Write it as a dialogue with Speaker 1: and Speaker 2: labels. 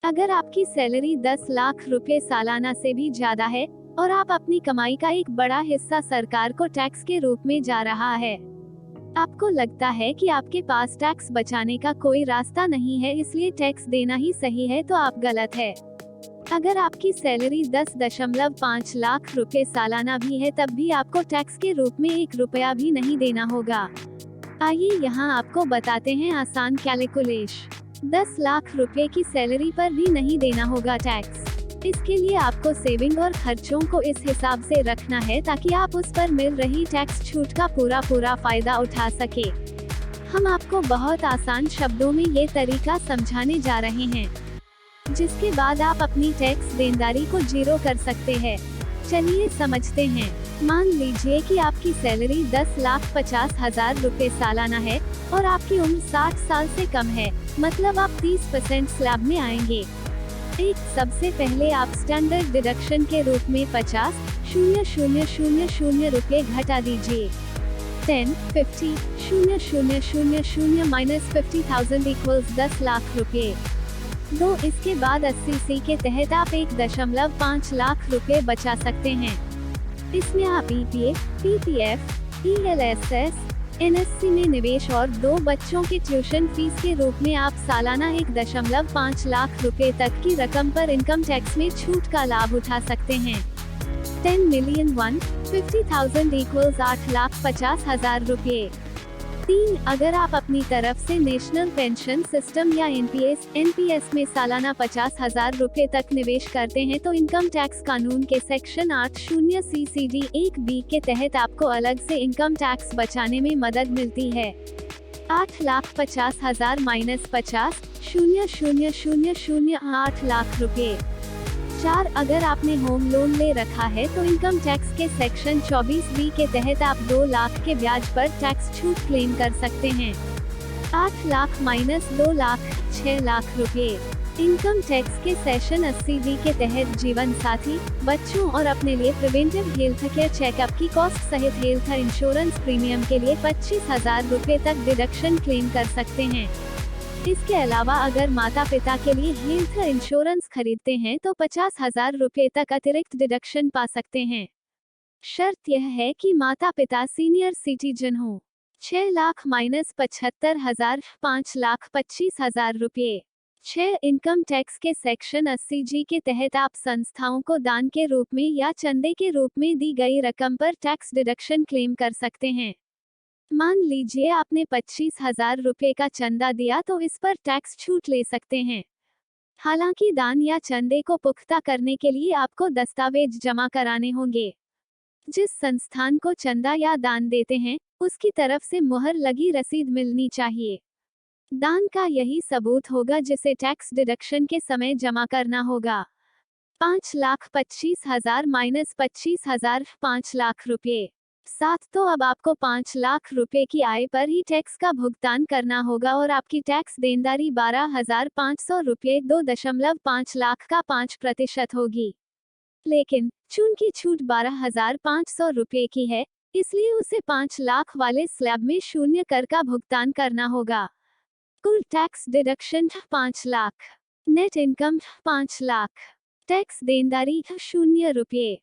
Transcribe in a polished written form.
Speaker 1: अगर आपकी सैलरी 10 लाख रुपए सालाना से भी ज्यादा है और आप अपनी कमाई का एक बड़ा हिस्सा सरकार को टैक्स के रूप में जा रहा है, आपको लगता है कि आपके पास टैक्स बचाने का कोई रास्ता नहीं है, इसलिए टैक्स देना ही सही है, तो आप गलत है। अगर आपकी सैलरी 10.5 लाख रुपए सालाना भी है, तब भी आपको टैक्स के रूप में 1 रुपया भी नहीं देना होगा। आइए यहाँ आपको बताते हैं आसान कैलकुलेशन। 10 लाख रुपए की सैलरी पर भी नहीं देना होगा टैक्स। इसके लिए आपको सेविंग और खर्चों को इस हिसाब से रखना है ताकि आप उस पर मिल रही टैक्स छूट का पूरा फायदा उठा सके। हम आपको बहुत आसान शब्दों में ये तरीका समझाने जा रहे हैं, जिसके बाद आप अपनी टैक्स देनदारी को जीरो कर सकते हैं। चलिए समझते हैं। मान लीजिए कि आपकी सैलरी 10,50,000 रुपए सालाना है और आपकी उम्र 60 साल से कम है, मतलब आप 30% स्लैब में आएंगे। सबसे पहले आप स्टैंडर्ड डिडक्शन के रूप में 50,000 रुपए घटा दीजिए। 10, 50, 0,000 माइनस 50,000 इक्वल्स 10 लाख रुपए। इसके बाद 80C के तहत आप 1.5 लाख रुपए बचा सकते हैं। इसमें आप EPF, PPF, ELSS, NSC में निवेश और 2 बच्चों के ट्यूशन फीस के रूप में आप सालाना 1.5 लाख रुपए तक की रकम पर इनकम टैक्स में छूट का लाभ उठा सकते हैं। 10 मिलियन 150,000 इक्वल्स 8,50,000 रुपए। अगर आप अपनी तरफ से नेशनल पेंशन सिस्टम या NPS में सालाना 50,000 रुपए तक निवेश करते हैं, तो इनकम टैक्स कानून के सेक्शन 80CCD 1B के तहत आपको अलग से इनकम टैक्स बचाने में मदद मिलती है। 8,50,000 माइनस 50, 0,000 8 लाख रुपए। अगर आपने होम लोन ले रखा है तो इनकम टैक्स के सेक्शन 24B के तहत आप 2 लाख के ब्याज पर टैक्स छूट क्लेम कर सकते हैं। 8 लाख माइनस 2 लाख, 6 लाख रुपए। इनकम टैक्स के सेक्शन 80B के तहत जीवन साथी, बच्चों और अपने लिए प्रिवेंटिव हेल्थ केयर चेकअप की कॉस्ट सहित हेल्थ इंश्योरेंस प्रीमियम के लिए 25,000 रुपए तक डिडक्शन क्लेम कर सकते हैं। इसके अलावा अगर माता पिता के लिए हेल्थ इंश्योरेंस खरीदते हैं तो 50,000 रुपए तक अतिरिक्त डिडक्शन पा सकते हैं। शर्त यह है कि माता पिता सीनियर सिटीजन हो। 6 लाख माइनस 75,000, 5,25,000 रुपए। 6 इनकम टैक्स के सेक्शन 80G के तहत आप संस्थाओं को दान के रूप में या चंदे के रूप में दी गई रकम पर टैक्स डिडक्शन क्लेम कर सकते हैं। मान लीजिए आपने 25,000 रुपए का चंदा दिया तो इस पर टैक्स छूट ले सकते हैं। हालांकि दान या चंदे को पुख्ता करने के लिए आपको दस्तावेज जमा कराने होंगे। जिस संस्थान को चंदा या दान देते हैं, उसकी तरफ से मुहर लगी रसीद मिलनी चाहिए। दान का यही सबूत होगा जिसे टैक्स डिडक्शन के समय जमा करना होगा। 5,25,000 माइनस 25,000, 5 लाख रुपए। तो अब आपको 5 लाख रुपए की आय पर ही टैक्स का भुगतान करना होगा और आपकी टैक्स देनदारी 12,500 रुपए 2.5 लाख का 5% होगी। लेकिन चूंकि छूट 12,500 रुपए की है, इसलिए उसे 5 लाख वाले स्लैब में 0 कर का भुगतान करना होगा। कुल tax deduction 5 lakh. Net income 5 lakh. Tax देनदारी 0 रुपए।